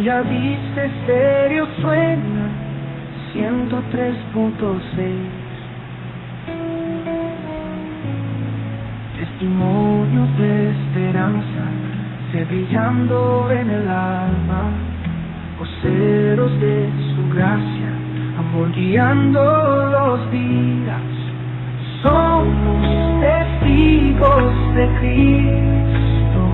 Bellavista Estéreo suena 103.6. Testimonios de esperanza, se brillando en el alma, voceros de su gracia, amor guiando los días. Somos testigos de Cristo,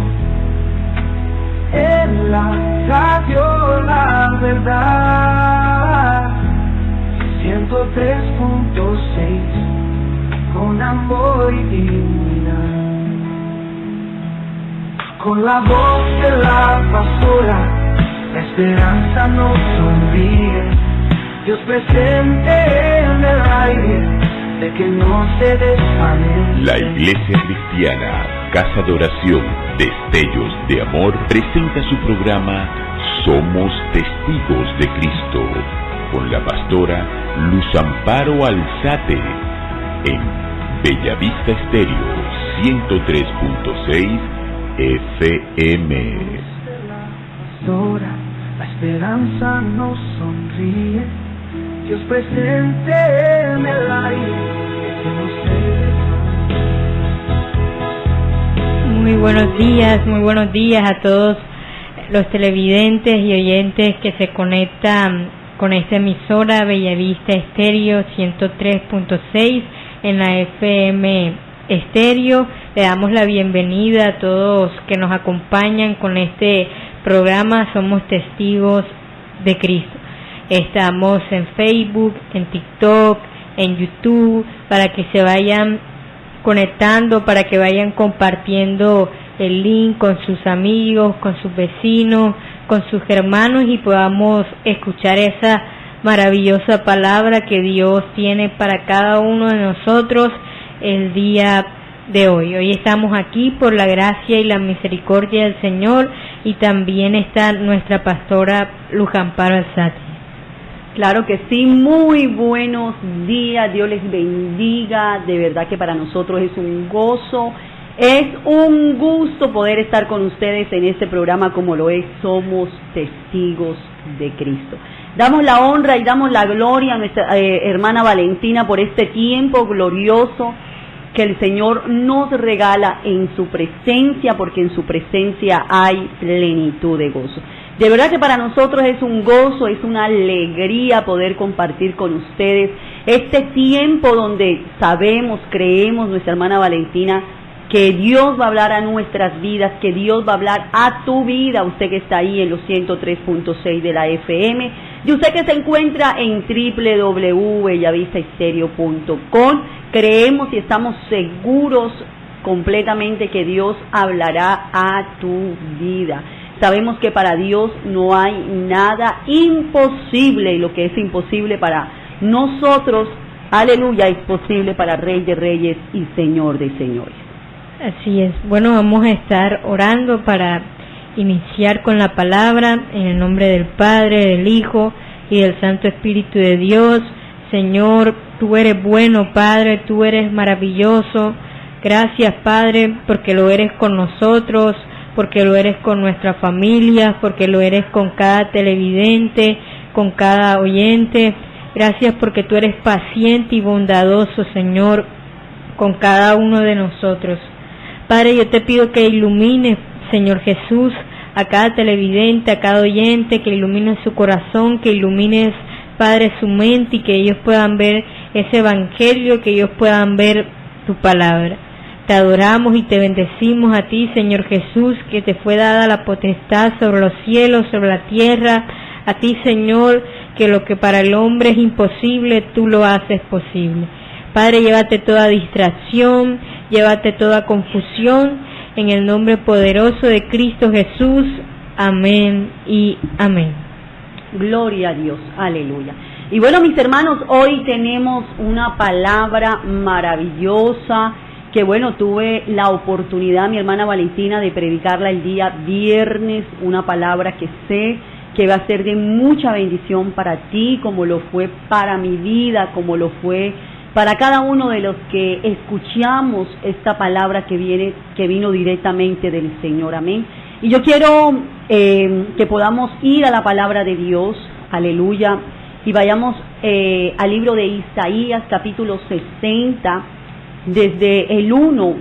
en la radio la verdad, 103.6, con amor y dignidad. Con la voz de la pastora, la esperanza nos sonríe, Dios presente en el aire, de que no se desvanece. La Iglesia Cristiana, Casa de Oración, Destellos de Amor, presenta su programa Somos Testigos de Cristo, con la pastora Luz Amparo Alzate, en Bellavista Estéreo 103.6 FM. La esperanza nos sonríe, Dios presente en el aire, que no se desvanece. Muy buenos días a todos los televidentes y oyentes que se conectan con esta emisora Bellavista Estéreo 103.6 en la FM Estéreo. Le damos la bienvenida a todos que nos acompañan con este programa Somos Testigos de Cristo. Estamos en Facebook, en TikTok, en YouTube, para que se vayan conectando, para que vayan compartiendo el link con sus amigos, con sus vecinos, con sus hermanos, y podamos escuchar esa maravillosa palabra que Dios tiene para cada uno de nosotros el día de hoy. Hoy estamos aquí por la gracia y la misericordia del Señor, y también está nuestra pastora Luz Amparo Alzate. Claro que sí, muy buenos días, Dios les bendiga. De verdad que para nosotros es un gozo, es un gusto poder estar con ustedes en este programa como lo es Somos Testigos de Cristo. Damos la honra y damos la gloria a nuestra hermana Valentina por este tiempo glorioso que el Señor nos regala en su presencia, porque en su presencia hay plenitud de gozo. De verdad que para nosotros es un gozo, es una alegría poder compartir con ustedes este tiempo donde sabemos, creemos, nuestra hermana Valentina, que Dios va a hablar a nuestras vidas, que Dios va a hablar a tu vida, usted que está ahí en los 103.6 de la FM, y usted que se encuentra en www.bellavistaestereo.com. Creemos y estamos seguros completamente que Dios hablará a tu vida. Sabemos que para Dios no hay nada imposible, y lo que es imposible para nosotros, aleluya, es posible para Rey de Reyes y Señor de Señores. Así es. Bueno, vamos a estar orando para iniciar con la palabra en el nombre del Padre, del Hijo y del Santo Espíritu de Dios. Señor, tú eres bueno, Padre, tú eres maravilloso. Gracias, Padre, porque lo eres con nosotros, porque lo eres con nuestra familia, porque lo eres con cada televidente, con cada oyente. Gracias porque tú eres paciente y bondadoso, Señor, con cada uno de nosotros. Padre, yo te pido que ilumines, Señor Jesús, a cada televidente, a cada oyente, que ilumines su corazón, que ilumines, Padre, su mente, y que ellos puedan ver ese evangelio, que ellos puedan ver tu palabra. Te adoramos y te bendecimos a ti, Señor Jesús, que te fue dada la potestad sobre los cielos, sobre la tierra. A ti, Señor, que lo que para el hombre es imposible, tú lo haces posible. Padre, llévate toda distracción, llévate toda confusión, en el nombre poderoso de Cristo Jesús. Amén y amén. Gloria a Dios, aleluya. Y bueno, mis hermanos, hoy tenemos una palabra maravillosa, que bueno, tuve la oportunidad, mi hermana Valentina, de predicarla el día viernes, una palabra que sé que va a ser de mucha bendición para ti, como lo fue para mi vida, como lo fue para cada uno de los que escuchamos esta palabra que vino directamente del Señor, amén. Y yo quiero que podamos ir a la palabra de Dios, aleluya, y vayamos al libro de Isaías, capítulo 60, desde el 1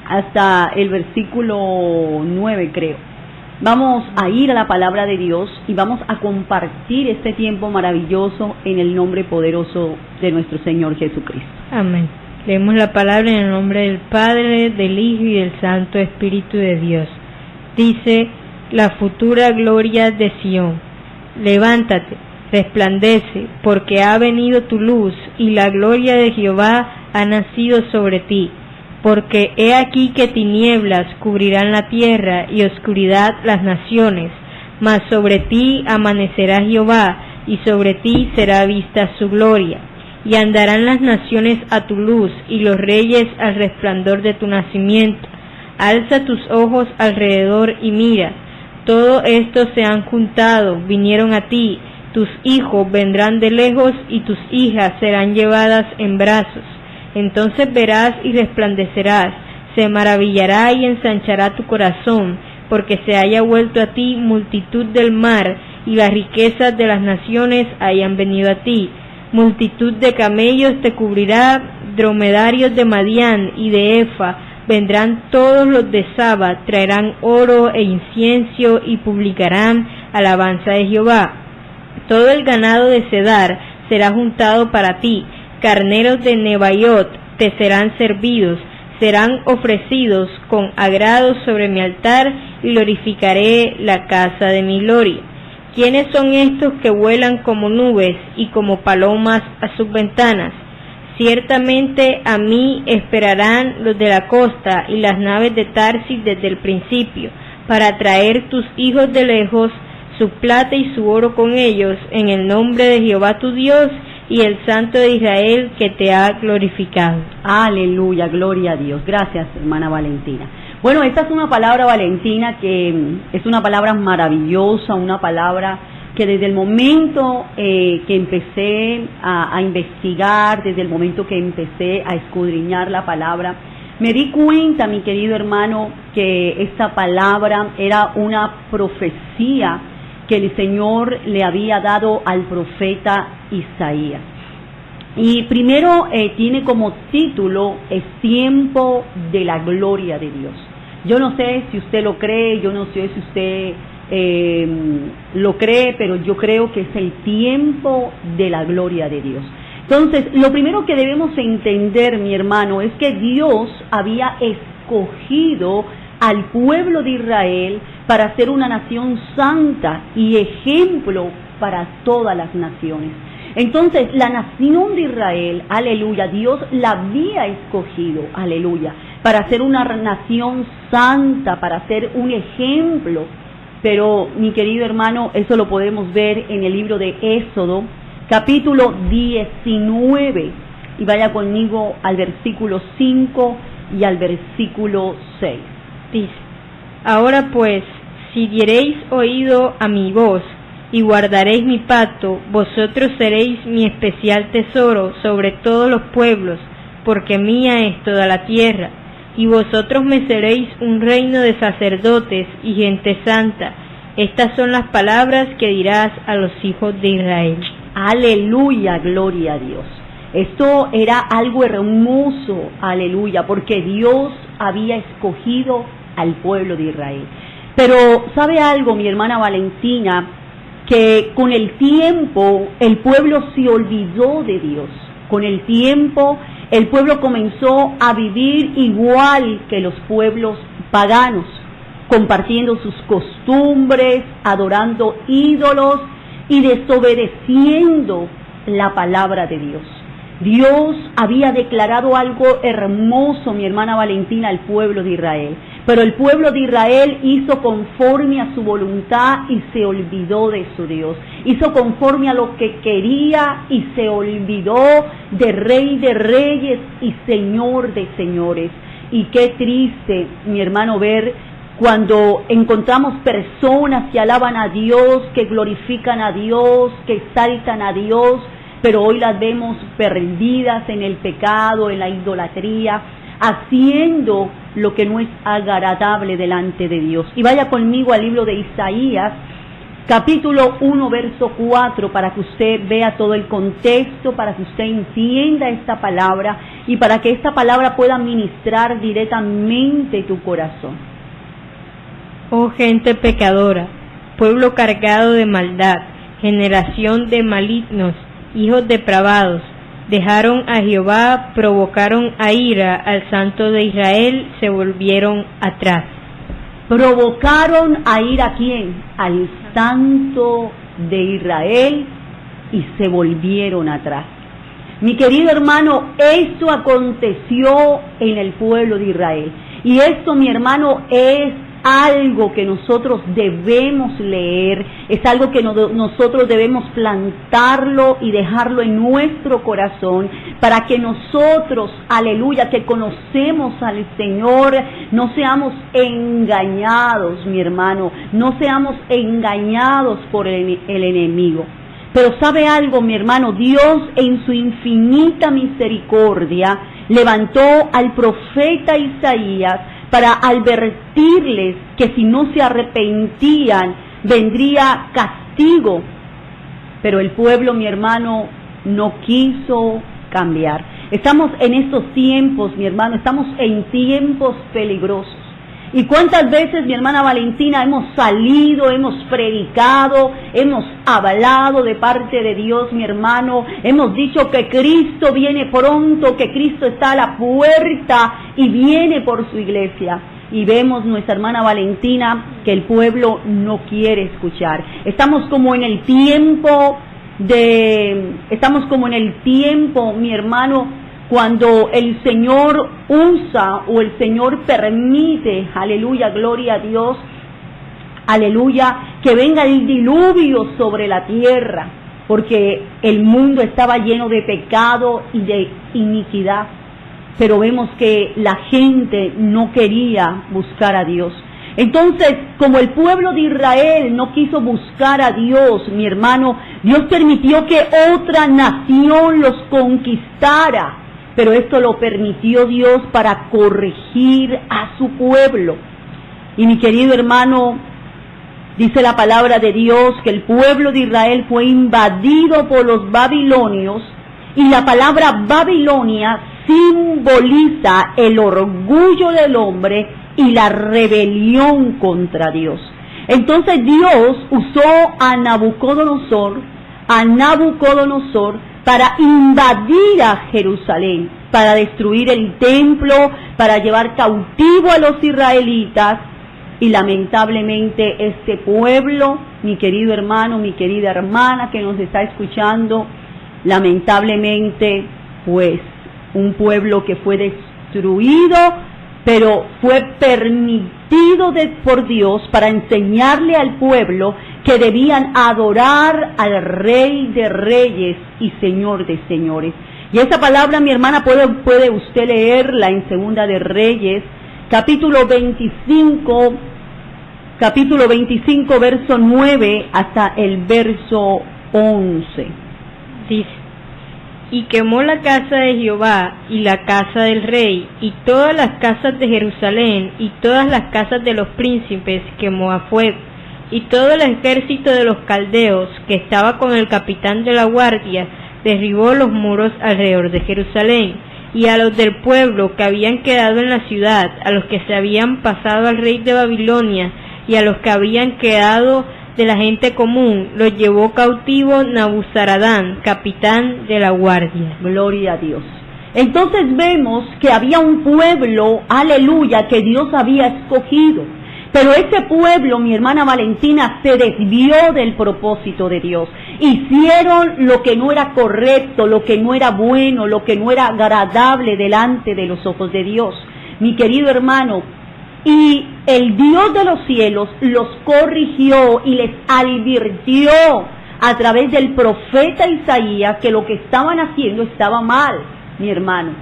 hasta el versículo 9, creo. Vamos a ir a la palabra de Dios y vamos a compartir este tiempo maravilloso en el nombre poderoso de nuestro Señor Jesucristo. Amén. Leemos la palabra en el nombre del Padre, del Hijo y del Santo Espíritu de Dios. Dice la futura gloria de Sión: levántate, resplandece, porque ha venido tu luz y la gloria de Jehová ha nacido sobre ti. Porque he aquí que tinieblas cubrirán la tierra y oscuridad las naciones, mas sobre ti amanecerá Jehová y sobre ti será vista su gloria. Y andarán las naciones a tu luz y los reyes al resplandor de tu nacimiento. Alza tus ojos alrededor y mira, todo esto se han juntado, vinieron a ti, tus hijos vendrán de lejos y tus hijas serán llevadas en brazos. Entonces verás y resplandecerás, se maravillará y ensanchará tu corazón, porque se haya vuelto a ti multitud del mar, y las riquezas de las naciones hayan venido a ti. Multitud de camellos te cubrirá, dromedarios de Madián y de Efa, vendrán todos los de Saba, traerán oro e incienso y publicarán alabanza de Jehová. Todo el ganado de Cedar será juntado para ti, carneros de Nebaiot te serán servidos, serán ofrecidos con agrado sobre mi altar y glorificaré la casa de mi gloria. ¿Quiénes son estos que vuelan como nubes y como palomas a sus ventanas? Ciertamente a mí esperarán los de la costa y las naves de Tarsis desde el principio, para traer tus hijos de lejos, su plata y su oro con ellos, en el nombre de Jehová tu Dios y el Santo de Israel que te ha glorificado. Aleluya, gloria a Dios. Gracias, hermana Valentina. Bueno, esta es una palabra, Valentina, que es una palabra maravillosa, una palabra que desde el momento que empecé a investigar, desde el momento que empecé a escudriñar la palabra, me di cuenta, mi querido hermano, que esta palabra era una profecía que el Señor le había dado al profeta Isaías. Y primero tiene como título: es tiempo de la gloria de Dios. Yo no sé si usted lo cree, yo no sé si usted lo cree, pero yo creo que es el tiempo de la gloria de Dios. Entonces, lo primero que debemos entender, mi hermano, es que Dios había escogido al pueblo de Israel para ser una nación santa y ejemplo para todas las naciones. Entonces, la nación de Israel, aleluya, Dios la había escogido, aleluya, para ser una nación santa, para ser un ejemplo. Pero, mi querido hermano, eso lo podemos ver en el libro de Éxodo, capítulo 19, y vaya conmigo al versículo 5 y al versículo 6. Dice: ahora pues, si diereis oído a mi voz y guardaréis mi pacto, vosotros seréis mi especial tesoro sobre todos los pueblos, porque mía es toda la tierra, y vosotros me seréis un reino de sacerdotes y gente santa. Estas son las palabras que dirás a los hijos de Israel. Aleluya, gloria a Dios. Esto era algo hermoso, aleluya, porque Dios había escogido al pueblo de Israel. Pero, ¿sabe algo, mi hermana Valentina? Que con el tiempo el pueblo se olvidó de Dios. Con el tiempo el pueblo comenzó a vivir igual que los pueblos paganos, compartiendo sus costumbres, adorando ídolos y desobedeciendo la palabra de Dios. Dios había declarado algo hermoso, mi hermana Valentina, al pueblo de Israel. Pero el pueblo de Israel hizo conforme a su voluntad y se olvidó de su Dios. Hizo conforme a lo que quería y se olvidó de Rey de Reyes y Señor de Señores. Y qué triste, mi hermano, ver cuando encontramos personas que alaban a Dios, que glorifican a Dios, que exaltan a Dios, pero hoy las vemos perdidas en el pecado, en la idolatría, haciendo lo que no es agradable delante de Dios. Y vaya conmigo al libro de Isaías, capítulo 1, verso 4, para que usted vea todo el contexto, para que usted entienda esta palabra y para que esta palabra pueda ministrar directamente tu corazón. Oh gente pecadora, pueblo cargado de maldad, generación de malignos, hijos depravados, dejaron a Jehová, provocaron a ira al Santo de Israel, se volvieron atrás. Provocaron a ir ¿a quién? Al Santo de Israel y se volvieron atrás. Mi querido hermano, esto aconteció en el pueblo de Israel. Y esto, mi hermano, es algo que nosotros debemos leer, es algo que nosotros debemos plantarlo y dejarlo en nuestro corazón para que nosotros, aleluya, que conocemos al Señor, no seamos engañados, mi hermano, no seamos engañados por el enemigo. Pero ¿sabe algo, mi hermano? Dios en su infinita misericordia levantó al profeta Isaías para advertirles que si no se arrepentían vendría castigo. Pero el pueblo, mi hermano, no quiso cambiar. Estamos en estos tiempos, mi hermano, estamos en tiempos peligrosos. ¿Y cuántas veces, mi hermana Valentina, hemos salido, hemos predicado, hemos hablado de parte de Dios, mi hermano? Hemos dicho que Cristo viene pronto, que Cristo está a la puerta y viene por su iglesia. Y vemos, nuestra hermana Valentina, que el pueblo no quiere escuchar. Estamos como en el tiempo, mi hermano, cuando el Señor usa o el Señor permite, aleluya, gloria a Dios, aleluya, que venga el diluvio sobre la tierra, porque el mundo estaba lleno de pecado y de iniquidad, pero vemos que la gente no quería buscar a Dios. Entonces, como el pueblo de Israel no quiso buscar a Dios, mi hermano, Dios permitió que otra nación los conquistara. Pero esto lo permitió Dios para corregir a su pueblo. Y mi querido hermano, dice la palabra de Dios que el pueblo de Israel fue invadido por los babilonios, y la palabra Babilonia simboliza el orgullo del hombre y la rebelión contra Dios. Entonces Dios usó a Nabucodonosor para invadir a Jerusalén, para destruir el templo, para llevar cautivo a los israelitas, y lamentablemente este pueblo, mi querido hermano, mi querida hermana que nos está escuchando, lamentablemente, pues, un pueblo que fue destruido, pero fue permitido por Dios para enseñarle al pueblo que debían adorar al Rey de Reyes y Señor de Señores. Y esa palabra, mi hermana, puede usted leerla en Segunda de Reyes, capítulo 25, verso 9 hasta el verso 11. Dice: y quemó la casa de Jehová y la casa del rey y todas las casas de Jerusalén y todas las casas de los príncipes quemó a fuego, y todo el ejército de los caldeos que estaba con el capitán de la guardia derribó los muros alrededor de Jerusalén, y a los del pueblo que habían quedado en la ciudad, a los que se habían pasado al rey de Babilonia y a los que habían quedado de la gente común, los llevó cautivo Nabuzaradán, capitán de la guardia. Gloria a Dios. Entonces vemos que había un pueblo, aleluya, que Dios había escogido. Pero ese pueblo, mi hermana Valentina, se desvió del propósito de Dios. Hicieron lo que no era correcto, lo que no era bueno, lo que no era agradable delante de los ojos de Dios. Mi querido hermano, y el Dios de los cielos los corrigió y les advirtió a través del profeta Isaías que lo que estaban haciendo estaba mal, mi hermano.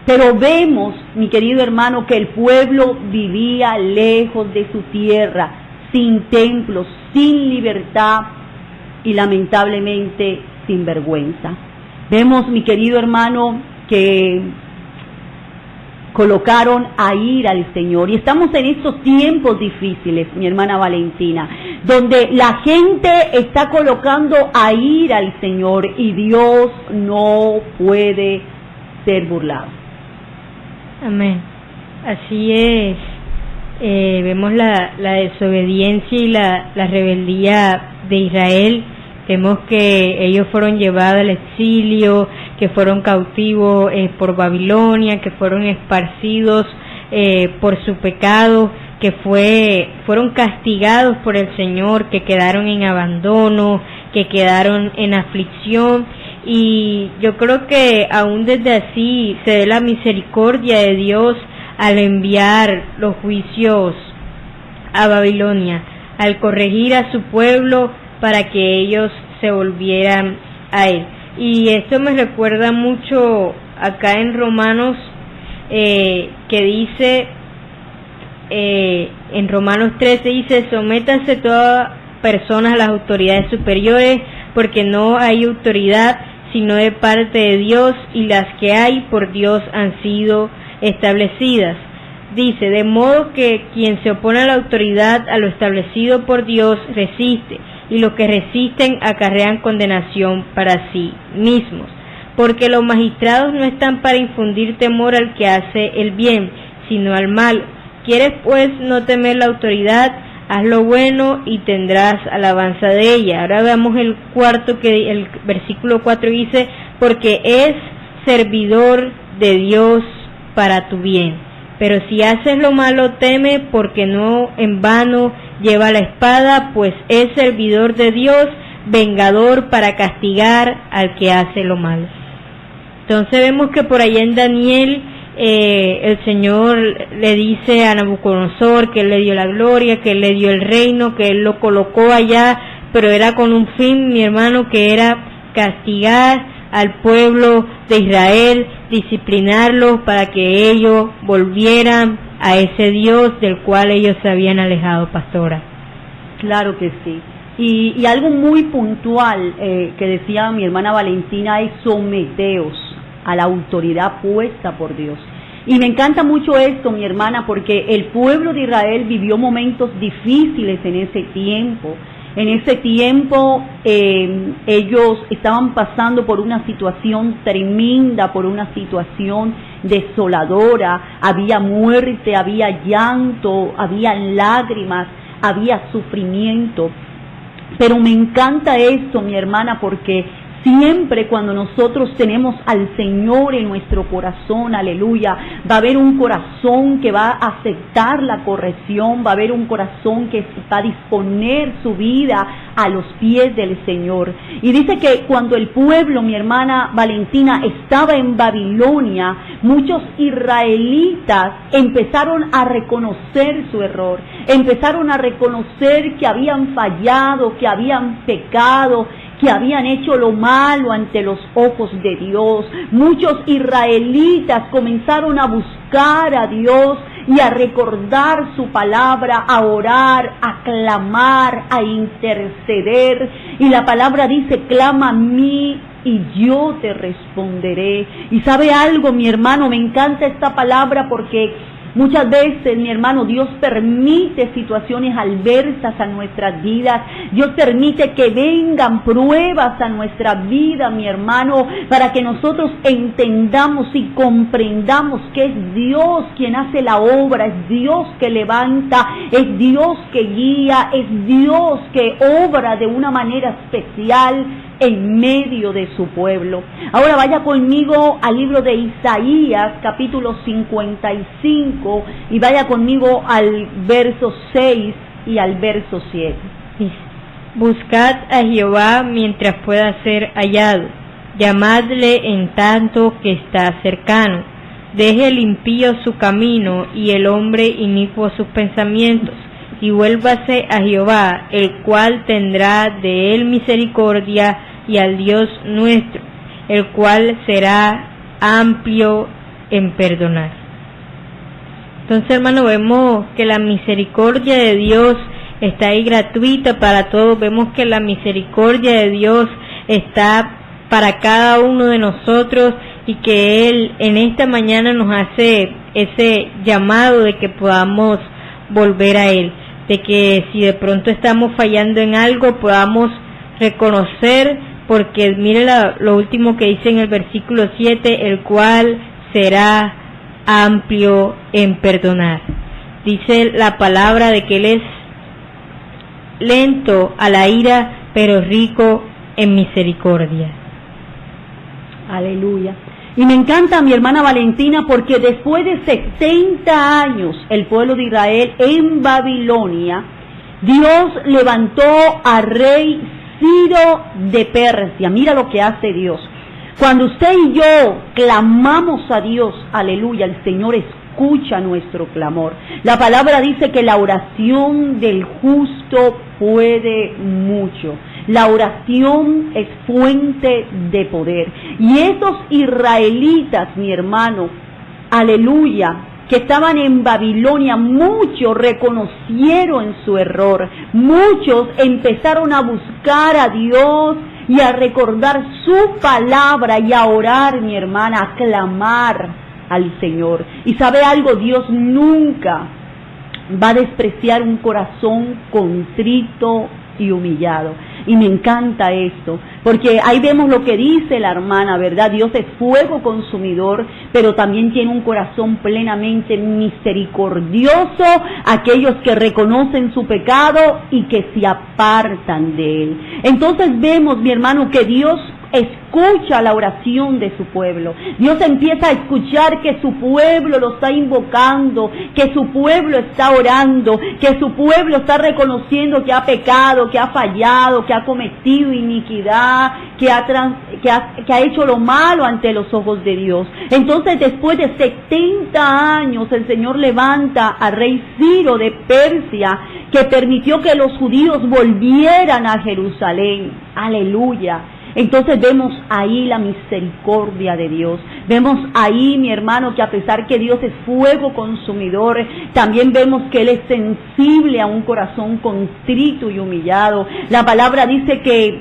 Pero vemos, mi querido hermano, que el pueblo vivía lejos de su tierra, sin templos, sin libertad y lamentablemente sin vergüenza. Vemos, mi querido hermano, que colocaron a ir al Señor. Y estamos en estos tiempos difíciles, mi hermana Valentina, donde la gente está colocando a ir al Señor y Dios no puede ser burlado. Amén. Así es. Vemos la desobediencia y la rebeldía de Israel. Vemos que ellos fueron llevados al exilio, que fueron cautivos por Babilonia, que fueron esparcidos por su pecado, que fueron castigados por el Señor, que quedaron en abandono, que quedaron en aflicción. Y yo creo que aún desde así se ve la misericordia de Dios al enviar los juicios a Babilonia, al corregir a su pueblo para que ellos se volvieran a Él. Y esto me recuerda mucho acá en Romanos, que dice, en Romanos 13 dice: sométanse todas personas a las autoridades superiores, porque no hay autoridad sino de parte de Dios, y las que hay por Dios han sido establecidas. Dice: de modo que quien se opone a la autoridad, a lo establecido por Dios, resiste, y los que resisten acarrean condenación para sí mismos. Porque los magistrados no están para infundir temor al que hace el bien, sino al mal. ¿Quieres pues no temer la autoridad? Haz lo bueno y tendrás alabanza de ella. Ahora veamos el versículo 4 dice: porque es servidor de Dios para tu bien. Pero si haces lo malo, teme, porque no en vano lleva la espada, pues es servidor de Dios, vengador para castigar al que hace lo malo. Entonces vemos que por allá en Daniel, el Señor le dice a Nabucodonosor que Él le dio la gloria, que Él le dio el reino, que Él lo colocó allá, pero era con un fin, mi hermano, que era castigar al pueblo de Israel, disciplinarlos para que ellos volvieran a ese Dios del cual ellos se habían alejado, pastora. Claro que sí. Y algo muy puntual que decía mi hermana Valentina es: someteos a la autoridad puesta por Dios. Y me encanta mucho esto, mi hermana, porque el pueblo de Israel vivió momentos difíciles en ese tiempo. En ese tiempo ellos estaban pasando por una situación tremenda, por una situación desoladora. Había muerte, había llanto, había lágrimas, había sufrimiento. Pero me encanta esto, mi hermana, porque siempre cuando nosotros tenemos al Señor en nuestro corazón, aleluya, va a haber un corazón que va a aceptar la corrección, va a haber un corazón que va a disponer su vida a los pies del Señor. Y dice que cuando el pueblo, mi hermana Valentina, estaba en Babilonia, muchos israelitas empezaron a reconocer su error, empezaron a reconocer que habían fallado, que habían pecado, que habían hecho lo malo ante los ojos de Dios. Muchos israelitas comenzaron a buscar a Dios y a recordar su palabra, a orar, a clamar, a interceder. Y la palabra dice: clama a mí y yo te responderé. Y sabe algo, mi hermano, me encanta esta palabra porque muchas veces, mi hermano, Dios permite situaciones adversas a nuestras vidas. Dios permite que vengan pruebas a nuestra vida, mi hermano, para que nosotros entendamos y comprendamos que es Dios quien hace la obra, es Dios que levanta, es Dios que guía, es Dios que obra de una manera especial en medio de su pueblo. Ahora vaya conmigo al libro de Isaías, capítulo 55, y vaya conmigo al verso 6 y al verso 7. Buscad a Jehová mientras pueda ser hallado, llamadle en tanto que está cercano. Deje el impío su camino y el hombre inicuo sus pensamientos, y vuélvase a Jehová, el cual tendrá de él misericordia, y al Dios nuestro, el cual será amplio en perdonar. Entonces, hermano, vemos que la misericordia de Dios está ahí gratuita para todos. Vemos que la misericordia de Dios está para cada uno de nosotros, y que Él en esta mañana nos hace ese llamado de que podamos volver a Él, de que si de pronto estamos fallando en algo podamos reconocer, porque mire lo último que dice en el versículo 7, el cual será amplio en perdonar. Dice la palabra de que Él es lento a la ira, pero rico en misericordia. Aleluya. Y me encanta mi hermana Valentina, porque después de 70 años el pueblo de Israel en Babilonia, Dios levantó a rey Ciro de Persia. Mira lo que hace Dios. Cuando usted y yo clamamos a Dios, aleluya, el Señor escucha nuestro clamor. La palabra dice que la oración del justo puede mucho. La oración es fuente de poder. Y esos israelitas, mi hermano, aleluya, que estaban en Babilonia, muchos reconocieron su error. Muchos empezaron a buscar a Dios y a recordar su palabra y a orar, mi hermana, a clamar al Señor. Y sabe algo, Dios nunca va a despreciar un corazón contrito y humillado. Y me encanta esto, porque ahí vemos lo que dice la hermana, ¿verdad? Dios es fuego consumidor, pero también tiene un corazón plenamente misericordioso, aquellos que reconocen su pecado y que se apartan de él. Entonces vemos, mi hermano, que Dios escucha la oración de su pueblo. Dios empieza a escuchar que su pueblo lo está invocando, que su pueblo está orando, que su pueblo está reconociendo que ha pecado, que ha fallado, que ha cometido iniquidad, que ha hecho lo malo ante los ojos de Dios. Entonces, después de 70 años, el Señor levanta al rey Ciro de Persia, que permitió que los judíos volvieran a Jerusalén. Aleluya. Entonces vemos ahí la misericordia de Dios. Vemos ahí, mi hermano, que a pesar que Dios es fuego consumidor, también vemos que Él es sensible a un corazón contrito y humillado. La palabra dice que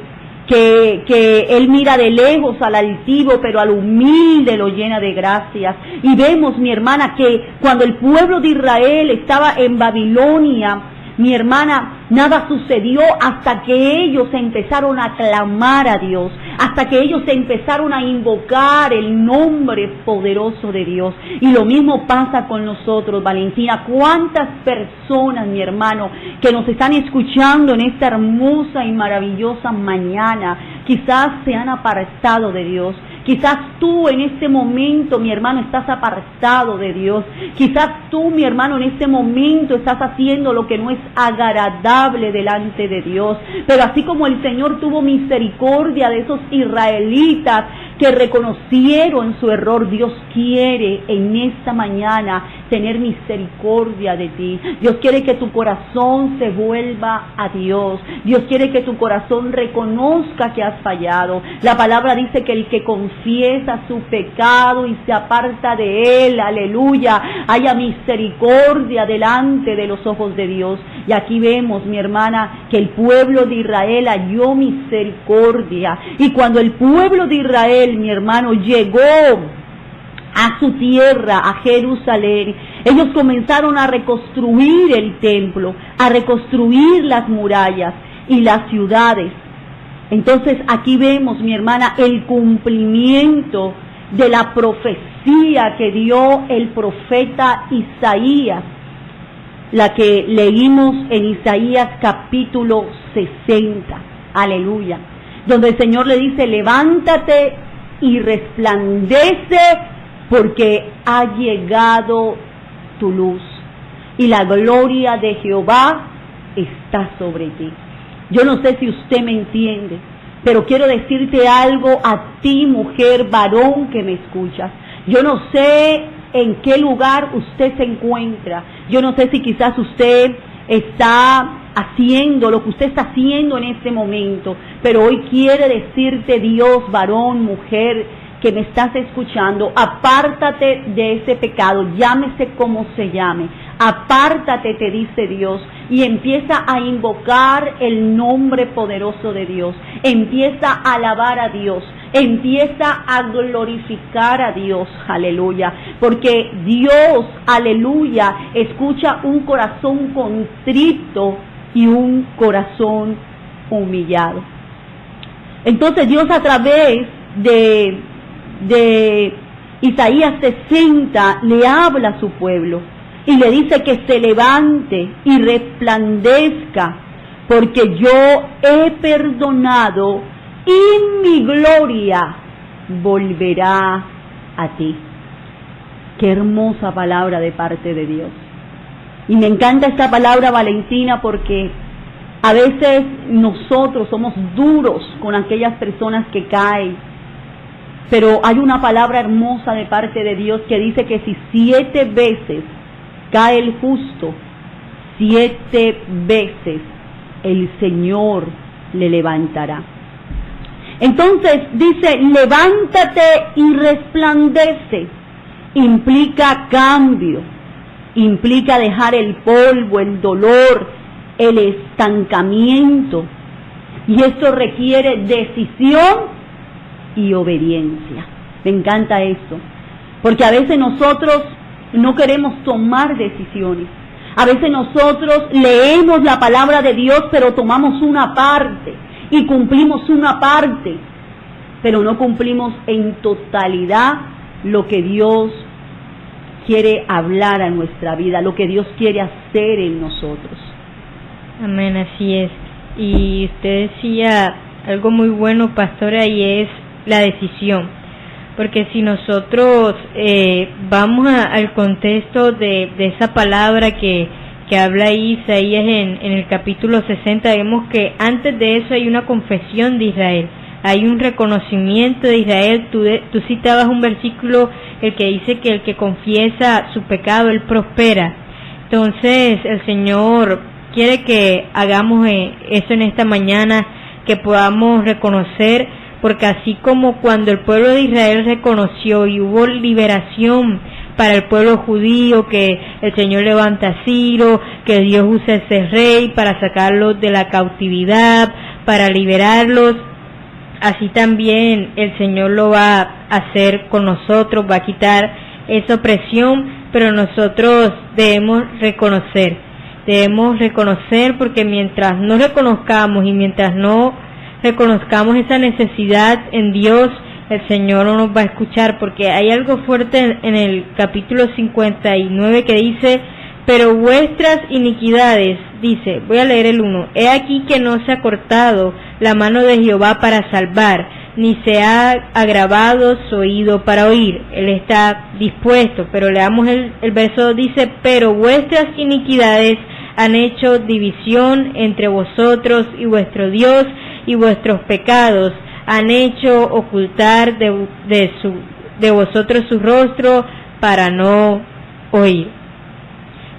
Él mira de lejos al altivo, pero al humilde lo llena de gracias. Y vemos, mi hermana, que cuando el pueblo de Israel estaba en Babilonia, mi hermana, nada sucedió hasta que ellos empezaron a clamar a Dios, hasta que ellos empezaron a invocar el nombre poderoso de Dios. Y lo mismo pasa con nosotros, Valentina. ¿Cuántas personas, mi hermano, que nos están escuchando en esta hermosa y maravillosa mañana, quizás se han apartado de Dios? Quizás tú en este momento, mi hermano, estás apartado de Dios. Quizás tú, mi hermano, en este momento estás haciendo lo que no es agradable delante de Dios. Pero así como el Señor tuvo misericordia de esos israelitas que reconocieron su error, Dios quiere en esta mañana tener misericordia de ti. Dios quiere que tu corazón se vuelva a Dios. Dios quiere que tu corazón reconozca que has fallado. La palabra dice que el que confiesa su pecado y se aparta de él, aleluya, haya misericordia delante de los ojos de Dios. Y aquí vemos, mi hermana, que el pueblo de Israel halló misericordia. Y cuando el pueblo de Israel, mi hermano, llegó a su tierra, a Jerusalén, ellos comenzaron a reconstruir el templo, a reconstruir las murallas y las ciudades. Entonces aquí vemos, mi hermana, el cumplimiento de la profecía que dio el profeta Isaías, la que leímos en Isaías capítulo 60, aleluya, donde el Señor le dice: levántate y resplandece, porque ha llegado tu luz y la gloria de Jehová está sobre ti. Yo no sé si usted me entiende, pero quiero decirte algo a ti, mujer, varón que me escuchas. Yo no sé en qué lugar usted se encuentra. Yo no sé si quizás usted está haciendo lo que usted está haciendo en este momento, pero hoy quiere decirte Dios, varón, mujer, que me estás escuchando: apártate de ese pecado, llámese como se llame, apártate, te dice Dios, y empieza a invocar el nombre poderoso de Dios, empieza a alabar a Dios. Empieza a glorificar a Dios, aleluya, porque Dios, aleluya, escucha un corazón contrito y un corazón humillado. Entonces Dios, a través de Isaías 60, le habla a su pueblo y le dice que se levante y resplandezca, porque yo he perdonado y mi gloria volverá a ti. Qué hermosa palabra de parte de Dios. Y me encanta esta palabra, Valentina, porque a veces nosotros somos duros con aquellas personas que caen, pero hay una palabra hermosa de parte de Dios que dice que si 7 veces cae el justo, 7 veces el Señor le levantará. Entonces dice, levántate y resplandece. Implica cambio, implica dejar el polvo, el dolor, el estancamiento. Y esto requiere decisión y obediencia. Me encanta esto, porque a veces nosotros no queremos tomar decisiones. A veces nosotros leemos la palabra de Dios, pero tomamos una parte y cumplimos una parte, pero no cumplimos en totalidad lo que Dios quiere hablar a nuestra vida, lo que Dios quiere hacer en nosotros. Amén, así es. Y usted decía algo muy bueno, pastora, y es la decisión. Porque si nosotros vamos al contexto de esa palabra que habla ahí Isaías en el capítulo 60, vemos que antes de eso hay una confesión de Israel, hay un reconocimiento de Israel. Tú citabas un versículo, el que dice que el que confiesa su pecado, él prospera. Entonces el Señor quiere que hagamos eso en esta mañana, que podamos reconocer, porque así como cuando el pueblo de Israel reconoció y hubo liberación para el pueblo judío, que el Señor levanta a Ciro, que Dios usa ese rey para sacarlos de la cautividad, para liberarlos, así también el Señor lo va a hacer con nosotros, va a quitar esa opresión, pero nosotros debemos reconocer, porque mientras no reconozcamos y mientras no reconozcamos esa necesidad en Dios, el Señor no nos va a escuchar, porque hay algo fuerte en el capítulo 59 que dice, pero vuestras iniquidades, dice, voy a leer el 1, he aquí que no se ha cortado la mano de Jehová para salvar, ni se ha agravado su oído para oír. Él está dispuesto, pero leamos el verso 2, dice, pero vuestras iniquidades han hecho división entre vosotros y vuestro Dios, y vuestros pecados han hecho ocultar de vosotros su rostro para no oír.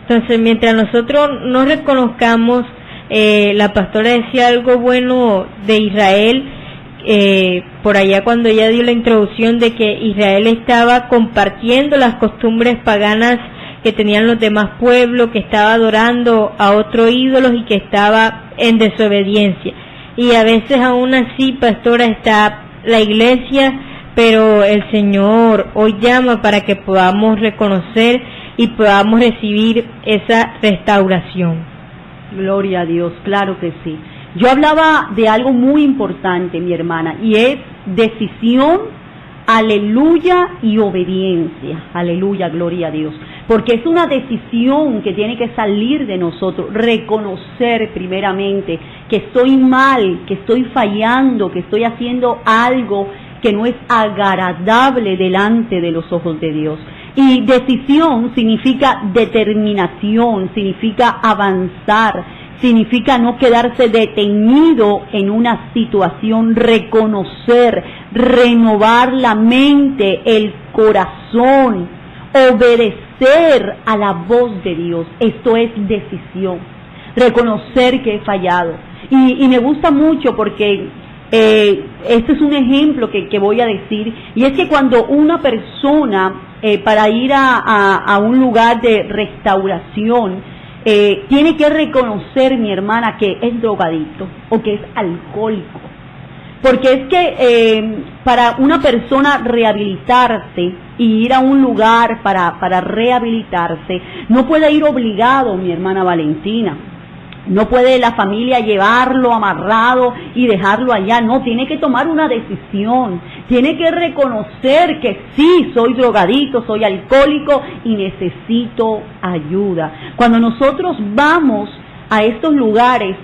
Entonces, mientras nosotros no reconozcamos, la pastora decía algo bueno de Israel, por allá cuando ella dio la introducción de que Israel estaba compartiendo las costumbres paganas que tenían los demás pueblos, que estaba adorando a otros ídolos y que estaba en desobediencia. Y a veces aún así, pastora, está la iglesia, pero el Señor hoy llama para que podamos reconocer y podamos recibir esa restauración. Gloria a Dios, claro que sí. Yo hablaba de algo muy importante, mi hermana, y es decisión, aleluya, y obediencia. Aleluya, gloria a Dios. Porque es una decisión que tiene que salir de nosotros, reconocer primeramente que estoy mal, que estoy fallando, que estoy haciendo algo que no es agradable delante de los ojos de Dios. Y decisión significa determinación, significa avanzar, significa no quedarse detenido en una situación, reconocer, renovar la mente, el corazón, obedecer a la voz de Dios. Esto es decisión, reconocer que he fallado. Y me gusta mucho porque este es un ejemplo que voy a decir, y es que cuando una persona para ir a un lugar de restauración tiene que reconocer, mi hermana, que es drogadicto o que es alcohólico, porque es que para una persona rehabilitarse y ir a un lugar para rehabilitarse, no puede ir obligado, mi hermana Valentina. No puede la familia llevarlo amarrado y dejarlo allá, no, tiene que tomar una decisión, tiene que reconocer que sí, soy drogadito, soy alcohólico y necesito ayuda. Cuando nosotros vamos a estos lugares,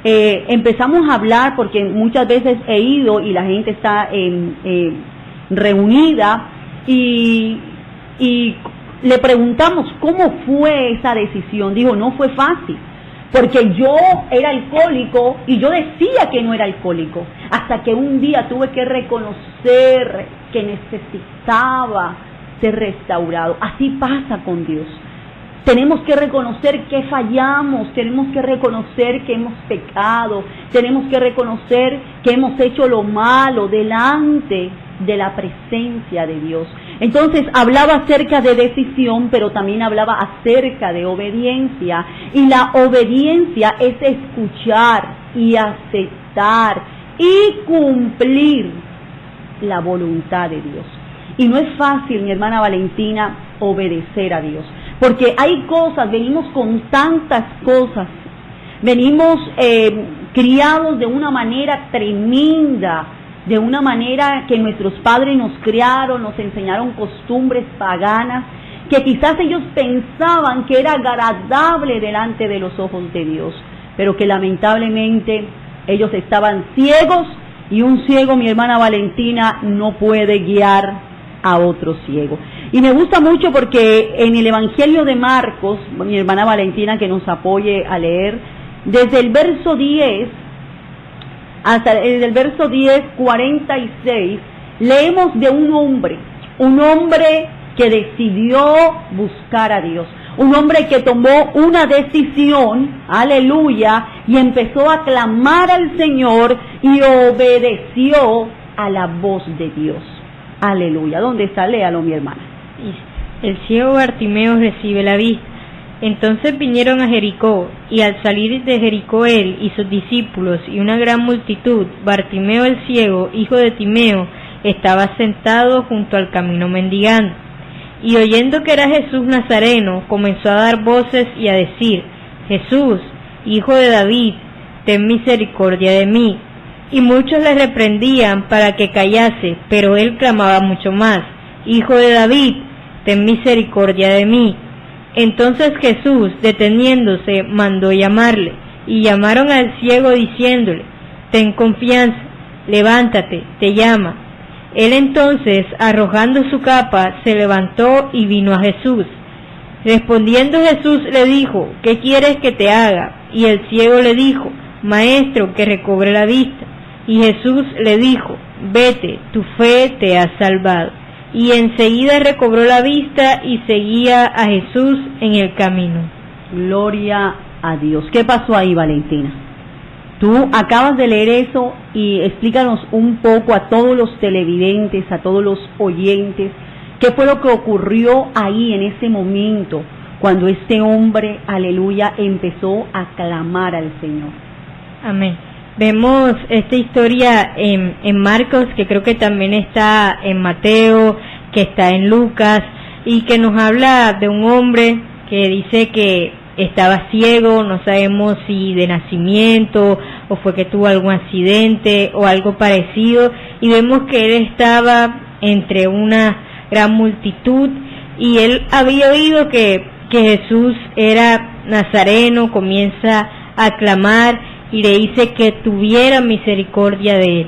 empezamos a hablar, porque muchas veces he ido y la gente está reunida y le preguntamos cómo fue esa decisión. Dijo, no fue fácil. Porque yo era alcohólico y yo decía que no era alcohólico, hasta que un día tuve que reconocer que necesitaba ser restaurado. Así pasa con Dios. Tenemos que reconocer que fallamos, tenemos que reconocer que hemos pecado, tenemos que reconocer que hemos hecho lo malo delante de la presencia de Dios. Entonces hablaba acerca de decisión, pero también hablaba acerca de obediencia, y la obediencia es escuchar y aceptar y cumplir la voluntad de Dios. Y no es fácil, mi hermana Valentina, obedecer a Dios, porque hay cosas, venimos con tantas cosas, venimos criados de una manera tremenda, de una manera que nuestros padres nos criaron, nos enseñaron costumbres paganas, que quizás ellos pensaban que era agradable delante de los ojos de Dios, pero que lamentablemente ellos estaban ciegos, y un ciego, mi hermana Valentina, no puede guiar a otro ciego. Y me gusta mucho porque en el Evangelio de Marcos, mi hermana Valentina que nos apoye a leer, desde el verso 10 hasta el verso 10, 46, leemos de un hombre que decidió buscar a Dios, un hombre que tomó una decisión, aleluya, y empezó a clamar al Señor y obedeció a la voz de Dios, aleluya. ¿Dónde está? Léalo, mi hermana. El ciego Bartimeo recibe la vista. Entonces vinieron a Jericó, y al salir de Jericó él y sus discípulos y una gran multitud, Bartimeo el ciego, hijo de Timeo, estaba sentado junto al camino mendigando. Y oyendo que era Jesús Nazareno, comenzó a dar voces y a decir, Jesús, hijo de David, ten misericordia de mí. Y muchos le reprendían para que callase, pero él clamaba mucho más, Hijo de David, ten misericordia de mí. Entonces Jesús, deteniéndose, mandó llamarle, y llamaron al ciego diciéndole, ten confianza, levántate, te llama. Él entonces, arrojando su capa, se levantó y vino a Jesús. Respondiendo Jesús le dijo, ¿qué quieres que te haga? Y el ciego le dijo, Maestro, que recobre la vista. Y Jesús le dijo, vete, tu fe te ha salvado. Y enseguida recobró la vista y seguía a Jesús en el camino. Gloria a Dios. ¿Qué pasó ahí, Valentina? Tú acabas de leer eso y explícanos un poco a todos los televidentes, a todos los oyentes, qué fue lo que ocurrió ahí en ese momento cuando este hombre, aleluya, empezó a clamar al Señor. Amén. Vemos esta historia en Marcos, que creo que también está en Mateo, que está en Lucas, y que nos habla de un hombre que dice que estaba ciego, no sabemos si de nacimiento o fue que tuvo algún accidente o algo parecido, y vemos que él estaba entre una gran multitud y él había oído que Jesús era nazareno, comienza a clamar y le dice que tuviera misericordia de él.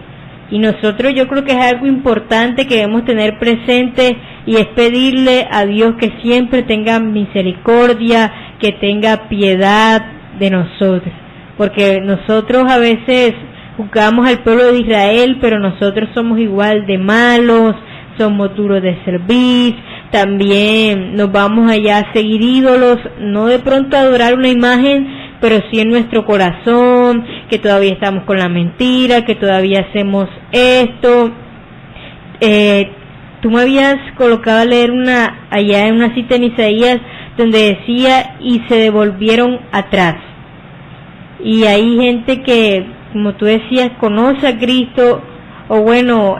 Y nosotros, yo creo que es algo importante que debemos tener presente, y es pedirle a Dios que siempre tenga misericordia, que tenga piedad de nosotros, porque nosotros a veces juzgamos al pueblo de Israel, pero nosotros somos igual de malos, somos duros de servir, también nos vamos allá a seguir ídolos, no de pronto a adorar una imagen, pero sí en nuestro corazón, que todavía estamos con la mentira, que todavía hacemos esto. Tú me habías colocado a leer allá en una cita en Isaías, donde decía, y se devolvieron atrás. Y hay gente que, como tú decías, conoce a Cristo, o bueno,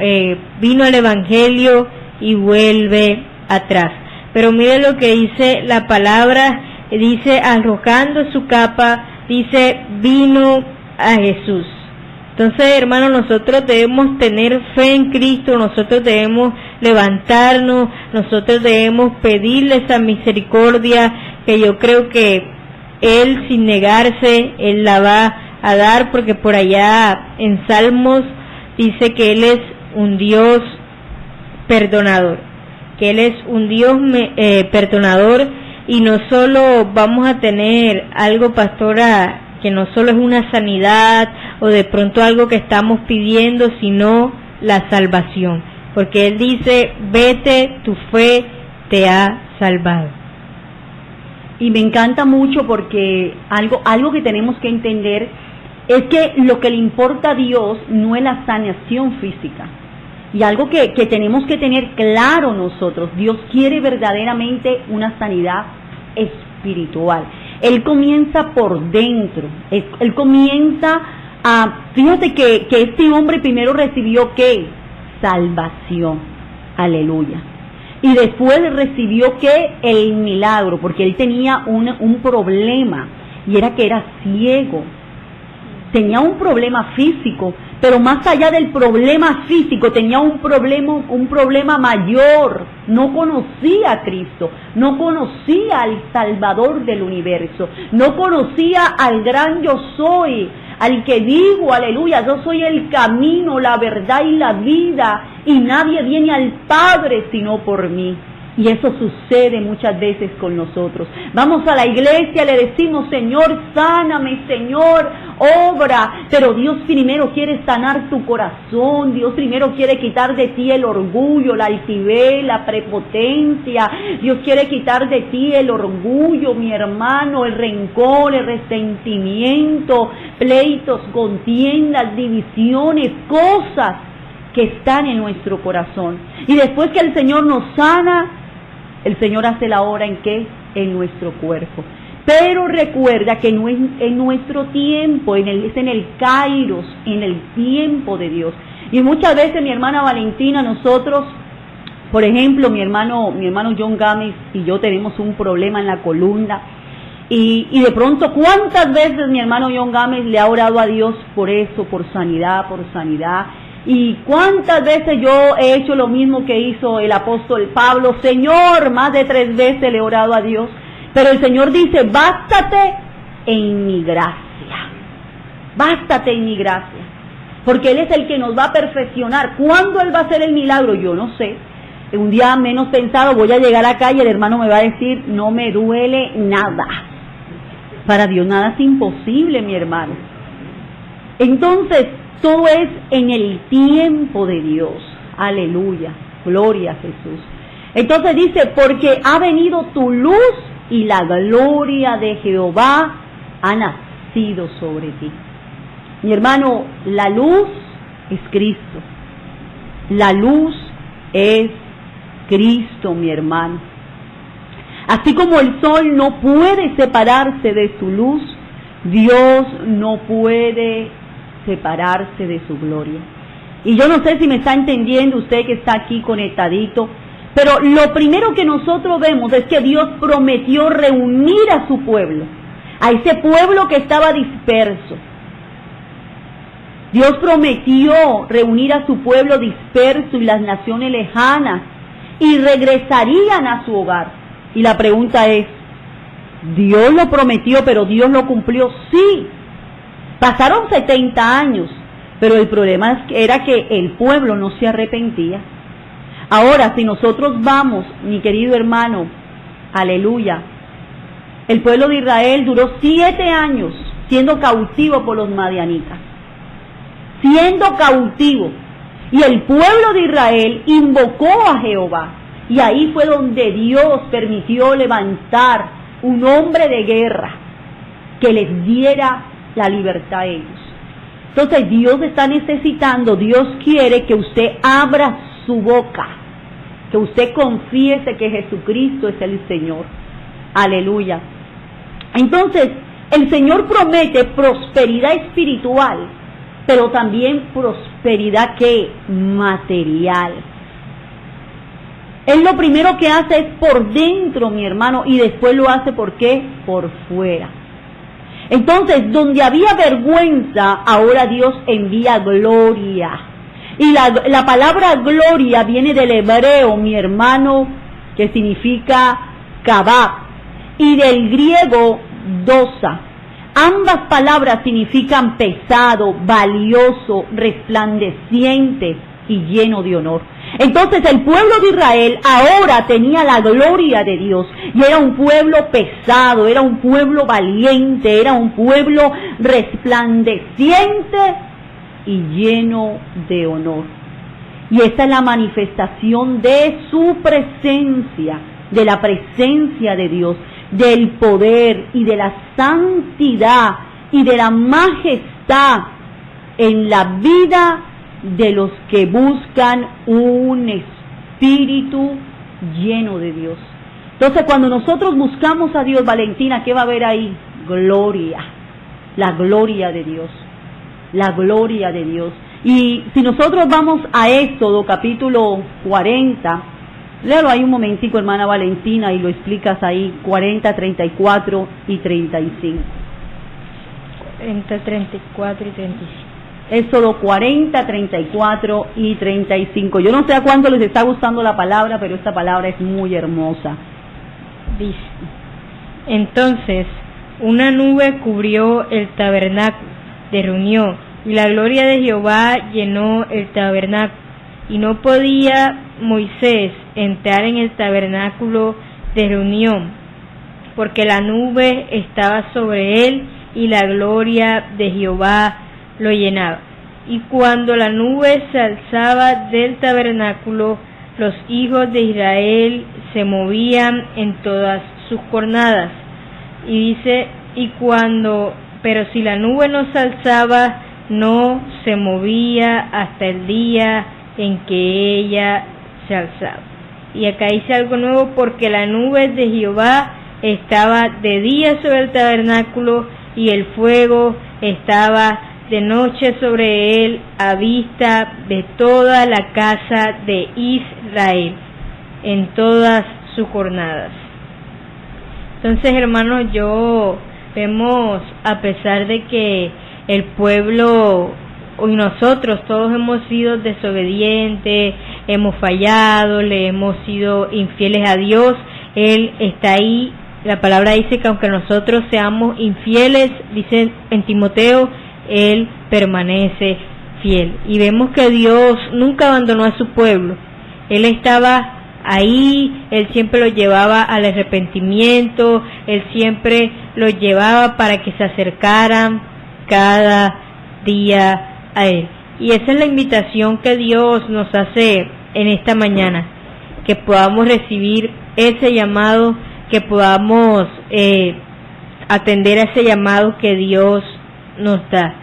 vino al Evangelio y vuelve atrás. Pero mire lo que dice la palabra, dice arrojando su capa, dice vino a Jesús. Entonces, hermanos, nosotros debemos tener fe en Cristo, nosotros debemos levantarnos, nosotros debemos pedirle esa misericordia, que yo creo que Él, sin negarse, Él la va a dar, porque por allá en Salmos dice que Él es un Dios perdonador, que Él es un Dios perdonador, y no solo vamos a tener algo, pastora, que no solo es una sanidad o de pronto algo que estamos pidiendo, sino la salvación, porque Él dice, vete, tu fe te ha salvado. Y me encanta mucho porque algo que tenemos que entender es que lo que le importa a Dios no es la sanación física. Y algo que tenemos que tener claro nosotros, Dios quiere verdaderamente una sanidad espiritual. Él comienza por dentro, Él comienza fíjate que este hombre primero recibió ¿qué? Salvación, aleluya. Y después recibió ¿qué? El milagro, porque él tenía un problema, y era que era ciego. Tenía un problema físico, pero más allá del problema físico tenía un problema mayor. No conocía a Cristo, no conocía al Salvador del universo, no conocía al gran yo soy, al que digo, aleluya, yo soy el camino, la verdad y la vida, y nadie viene al Padre sino por mí. Y eso sucede muchas veces con nosotros. Vamos a la iglesia, le decimos, Señor, sáname, Señor, obra. Pero Dios primero quiere sanar tu corazón. Dios primero quiere quitar de ti el orgullo, la altivez, la prepotencia. Dios quiere quitar de ti el orgullo, mi hermano, el rencor, el resentimiento, pleitos, contiendas, divisiones, cosas que están en nuestro corazón. Y después que el Señor nos sana, el Señor hace la obra ¿en qué? En nuestro cuerpo. Pero recuerda que no es en nuestro tiempo, es en el Kairos, en el tiempo de Dios. Y muchas veces, mi hermana Valentina, nosotros, por ejemplo, mi hermano John Gámez y yo tenemos un problema en la columna. Y de pronto, ¿cuántas veces mi hermano John Gámez le ha orado a Dios por eso, por sanidad, por sanidad? Y cuántas veces yo he hecho lo mismo que hizo el apóstol Pablo, Señor, más de 3 veces le he orado a Dios, pero el Señor dice, bástate en mi gracia, bástate en mi gracia, porque Él es el que nos va a perfeccionar. ¿Cuándo Él va a hacer el milagro? Yo no sé. Un día menos pensado voy a llegar acá y el hermano me va a decir, no me duele nada. Para Dios nada es imposible, mi hermano. Entonces, todo es en el tiempo de Dios. Aleluya. Gloria a Jesús. Entonces dice, porque ha venido tu luz y la gloria de Jehová ha nacido sobre ti. Mi hermano, la luz es Cristo. La luz es Cristo, mi hermano. Así como el sol no puede separarse de su luz, Dios no puede separarse de su gloria. Y yo no sé si me está entendiendo usted que está aquí conectadito, pero lo primero que nosotros vemos es que Dios prometió reunir a su pueblo, a ese pueblo que estaba disperso. Dios prometió reunir a su pueblo disperso y las naciones lejanas, y regresarían a su hogar. Y la pregunta es, ¿Dios lo prometió, pero Dios lo cumplió? Sí. Pasaron 70 años, pero el problema era que el pueblo no se arrepentía. Ahora, si nosotros vamos, mi querido hermano, aleluya, el pueblo de Israel duró 7 años siendo cautivo por los madianitas, siendo cautivo, y el pueblo de Israel invocó a Jehová, y ahí fue donde Dios permitió levantar un hombre de guerra que les diera la libertad a ellos. Entonces Dios está necesitando, Dios quiere que usted abra su boca, que usted confiese que Jesucristo es el Señor. Aleluya. Entonces el Señor promete prosperidad espiritual, pero también prosperidad que material. Él lo primero que hace es por dentro, mi hermano, y después lo hace ¿por qué? Por fuera. Entonces, donde había vergüenza, ahora Dios envía gloria. Y la palabra gloria viene del hebreo, mi hermano, que significa kabab, y del griego dosa. Ambas palabras significan pesado, valioso, resplandeciente y lleno de honor. Entonces el pueblo de Israel ahora tenía la gloria de Dios y era un pueblo pesado, era un pueblo valiente, era un pueblo resplandeciente y lleno de honor. Y esta es la manifestación de su presencia, de la presencia de Dios, del poder y de la santidad y de la majestad en la vida de los que buscan un espíritu lleno de Dios. Entonces, cuando nosotros buscamos a Dios, Valentina, ¿qué va a haber ahí? Gloria, la gloria de Dios, la gloria de Dios. Y si nosotros vamos a Éxodo capítulo 40, léalo ahí un momentico, hermana Valentina, y lo explicas ahí, 40, 34 y 35. 40, 34 y 35. Éxodo 40, 34 y 35. Yo no sé a cuánto les está gustando la palabra, pero esta palabra es muy hermosa. Dice: entonces una nube cubrió el tabernáculo de reunión, y la gloria de Jehová llenó el tabernáculo, y no podía Moisés entrar en el tabernáculo de reunión, porque la nube estaba sobre él, y la gloria de Jehová lo llenaba. Y cuando la nube se alzaba del tabernáculo, los hijos de Israel se movían en todas sus jornadas. Y dice, pero si la nube no se alzaba, no se movía hasta el día en que ella se alzaba. Y acá dice algo nuevo: porque la nube de Jehová estaba de día sobre el tabernáculo, y el fuego estaba de noche sobre él, a vista de toda la casa de Israel, en todas sus jornadas. Entonces, hermanos, vemos, a pesar de que el pueblo y nosotros todos hemos sido desobedientes, hemos fallado, le hemos sido infieles a Dios, Él está ahí. La palabra dice que aunque nosotros seamos infieles, dice en Timoteo, Él permanece fiel. Y vemos que Dios nunca abandonó a su pueblo. Él estaba ahí, Él siempre los llevaba al arrepentimiento, Él siempre los llevaba para que se acercaran cada día a Él. Y esa es la invitación que Dios nos hace en esta mañana, que podamos recibir ese llamado, que podamos atender a ese llamado que Dios nos da,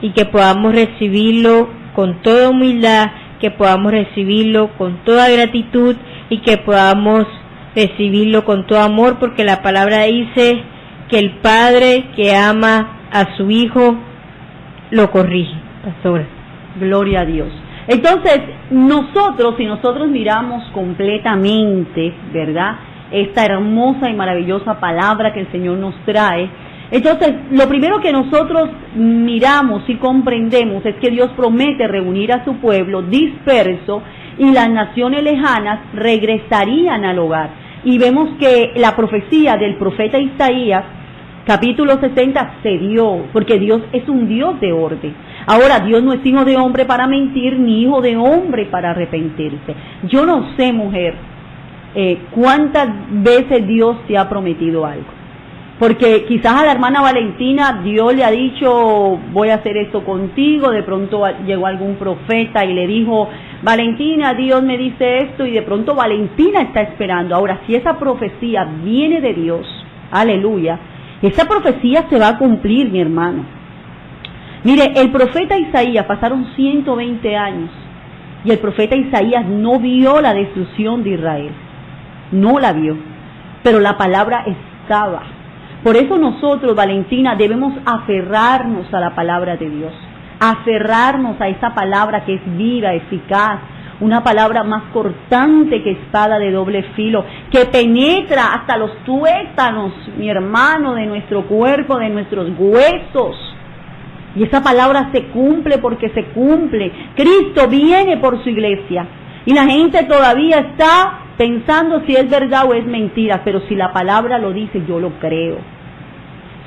y que podamos recibirlo con toda humildad, que podamos recibirlo con toda gratitud, y que podamos recibirlo con todo amor, porque la palabra dice que el padre que ama a su hijo lo corrige. Pastora. Gloria a Dios. Entonces, si nosotros miramos completamente, ¿verdad?, esta hermosa y maravillosa palabra que el Señor nos trae, entonces, lo primero que nosotros miramos y comprendemos es que Dios promete reunir a su pueblo disperso, y las naciones lejanas regresarían al hogar. Y vemos que la profecía del profeta Isaías, capítulo 60, se dio, porque Dios es un Dios de orden. Ahora, Dios no es hijo de hombre para mentir, ni hijo de hombre para arrepentirse. Yo no sé, mujer, cuántas veces Dios te ha prometido algo. Porque quizás a la hermana Valentina Dios le ha dicho, voy a hacer esto contigo. De pronto llegó algún profeta y le dijo, Valentina, Dios me dice esto, y de pronto Valentina está esperando. Ahora, si esa profecía viene de Dios, aleluya, esa profecía se va a cumplir, mi hermano. Mire, el profeta Isaías, pasaron 120 años, y el profeta Isaías no vio la destrucción de Israel, no la vio, pero la palabra estaba. Por eso nosotros, Valentina, debemos aferrarnos a la palabra de Dios. aferrarnos a esa palabra que es viva, eficaz, una palabra más cortante que espada de doble filo, que penetra hasta los tuétanos, mi hermano, de nuestro cuerpo, de nuestros huesos. Y esa palabra se cumple porque se cumple. Cristo viene por su iglesia. Y la gente todavía está pensando si es verdad o es mentira, pero si la palabra lo dice, yo lo creo.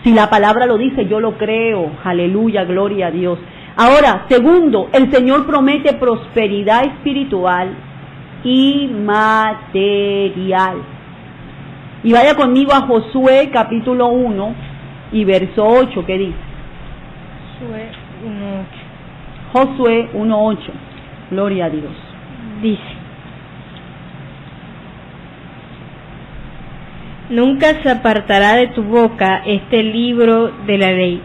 Si la palabra lo dice, yo lo creo. Aleluya, gloria a Dios. Ahora, segundo, el Señor promete prosperidad espiritual y material. Y vaya conmigo a Josué capítulo 1 y verso 8, ¿qué dice? Josué 1:8, gloria a Dios. Dice: nunca se apartará de tu boca este libro de la ley,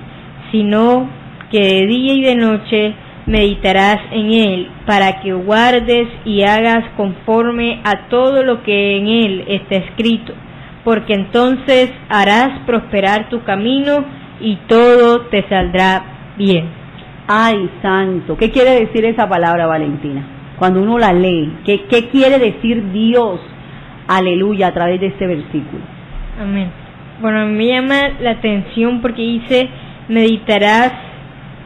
sino que de día y de noche meditarás en él, para que guardes y hagas conforme a todo lo que en él está escrito, porque entonces harás prosperar tu camino y todo te saldrá bien. Ay, santo, ¿qué quiere decir esa palabra, Valentina? Cuando uno la lee, ¿qué quiere decir Dios? Aleluya, a través de este versículo. Amén. Bueno, me llama la atención porque dice, meditarás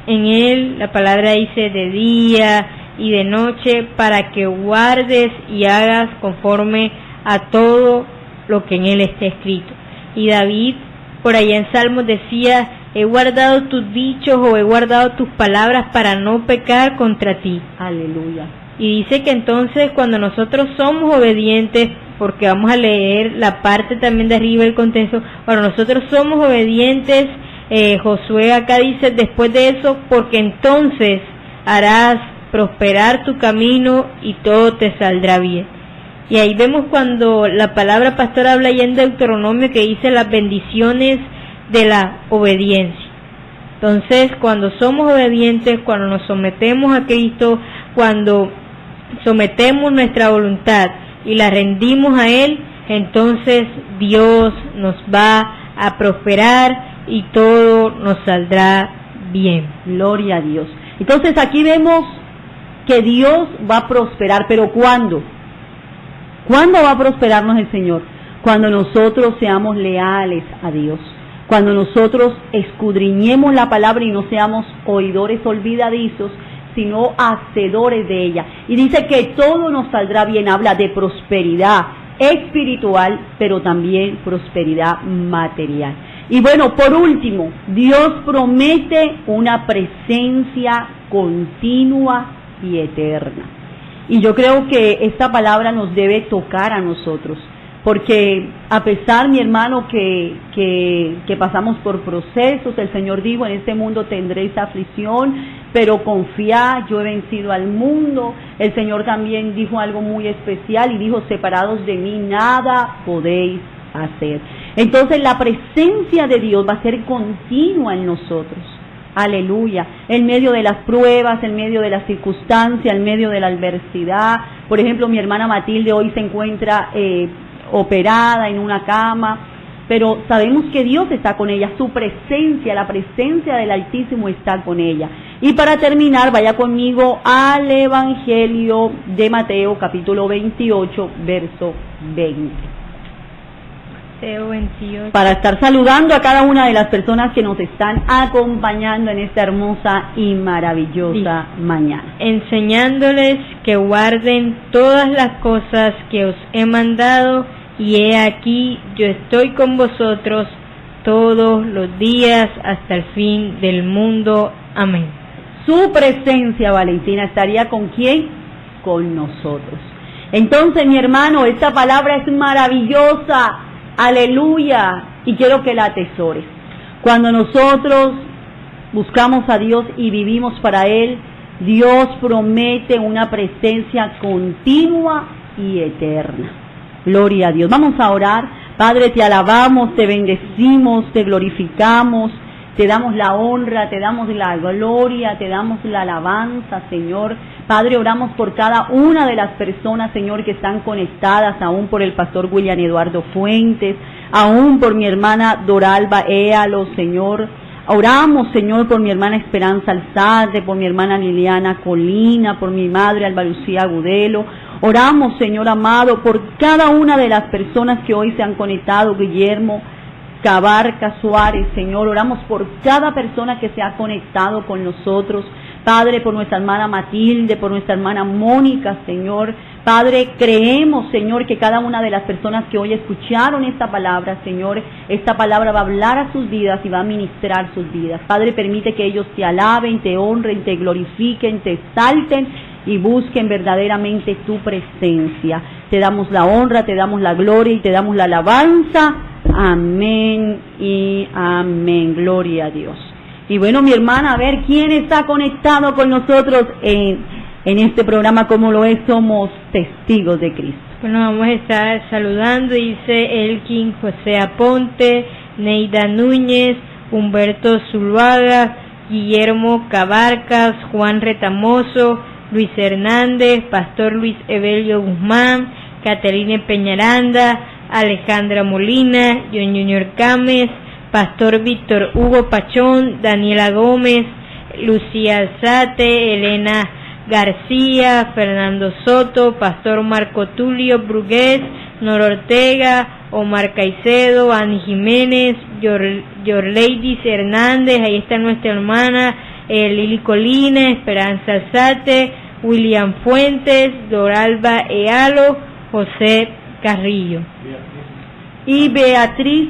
en él, la palabra dice de día y de noche, para que guardes y hagas conforme a todo lo que en él está escrito. Y David, por allá en Salmos, decía, he guardado tus dichos o he guardado tus palabras para no pecar contra ti. Aleluya. Y dice que entonces cuando nosotros somos obedientes, porque vamos a leer la parte también de arriba del contexto, cuando nosotros somos obedientes, Josué acá dice después de eso, porque entonces harás prosperar tu camino y todo te saldrá bien. Y ahí vemos cuando la palabra pastor habla ya en Deuteronomio que dice las bendiciones de la obediencia. Entonces, cuando somos obedientes, cuando nos sometemos a Cristo, cuando sometemos nuestra voluntad y la rendimos a Él, entonces Dios nos va a prosperar y todo nos saldrá bien. Gloria a Dios. Entonces aquí vemos que Dios va a prosperar, pero ¿cuándo? ¿Cuándo va a prosperarnos el Señor? Cuando nosotros seamos leales a Dios, cuando nosotros escudriñemos la palabra y no seamos oidores olvidadizos, sino hacedores de ella. Y dice que todo nos saldrá bien, habla de prosperidad espiritual, pero también prosperidad material. Y bueno, por último, Dios promete una presencia continua y eterna. Y yo creo que esta palabra nos debe tocar a nosotros, porque a pesar, mi hermano, que pasamos por procesos, el Señor dijo, en este mundo tendréis aflicción, pero confiad, yo he vencido al mundo. El Señor también dijo algo muy especial y dijo, separados de mí nada podéis hacer. Entonces la presencia de Dios va a ser continua en nosotros. Aleluya, en medio de las pruebas, en medio de las circunstancias, en medio de la adversidad. Por ejemplo, mi hermana Matilde hoy se encuentra operada en una cama, pero sabemos que Dios está con ella, su presencia, la presencia del Altísimo está con ella. Y para terminar, vaya conmigo al Evangelio de Mateo, capítulo 28, verso 20. Mateo 28. Para estar saludando a cada una de las personas que nos están acompañando en esta hermosa y maravillosa mañana. Enseñándoles que guarden todas las cosas que os he mandado, y he aquí, yo estoy con vosotros todos los días hasta el fin del mundo. Amén. Su presencia, Valentina, ¿estaría con quién? Con nosotros. Entonces, mi hermano, esta palabra es maravillosa. Aleluya, y quiero que la atesores. Cuando nosotros buscamos a Dios y vivimos para Él, Dios promete una presencia continua y eterna. Gloria a Dios. Vamos a orar. Padre, te alabamos, te bendecimos, te glorificamos, te damos la honra, te damos la gloria, te damos la alabanza, Señor. Padre, oramos por cada una de las personas, Señor, que están conectadas, aún por el pastor William Eduardo Fuentes, aún por mi hermana Doralba Éalo, Señor, Oramos, Señor, por mi hermana Esperanza Alzate, por mi hermana Liliana Colina, por mi madre Alba Lucía Agudelo. Oramos, Señor amado, por cada una de las personas que hoy se han conectado, Guillermo Cabarca Suárez, Señor. Oramos por cada persona que se ha conectado con nosotros. Padre, por nuestra hermana Matilde, por nuestra hermana Mónica, Señor. Padre, creemos, Señor, que cada una de las personas que hoy escucharon esta palabra, Señor, esta palabra va a hablar a sus vidas y va a ministrar sus vidas. Padre, permite que ellos te alaben, te honren, te glorifiquen, te exalten y busquen verdaderamente tu presencia. Te damos la honra, te damos la gloria y te damos la alabanza. Amén y amén. Gloria a Dios. Y bueno, mi hermana, a ver quién está conectado con nosotros en este programa, como lo es Somos Testigos de Cristo. Bueno, vamos a estar saludando, dice Elkin José Aponte, Neida Núñez, Humberto Zuluaga, Guillermo Cabarcas, Juan Retamoso, Luis Hernández, Pastor Luis Evelio Guzmán, Caterine Peñaranda, Alejandra Molina, John Junior Cames, Pastor Víctor Hugo Pachón, Daniela Gómez, Lucía Alzate, Elena García, Fernando Soto, Pastor Marco Tulio Brugués, Nora Ortega, Omar Caicedo, Ani Jiménez, Yorleidis Hernández, ahí está nuestra hermana Lili Colina, Esperanza Alzate, William Fuentes, Doralba Ealo, José Carrillo y Beatriz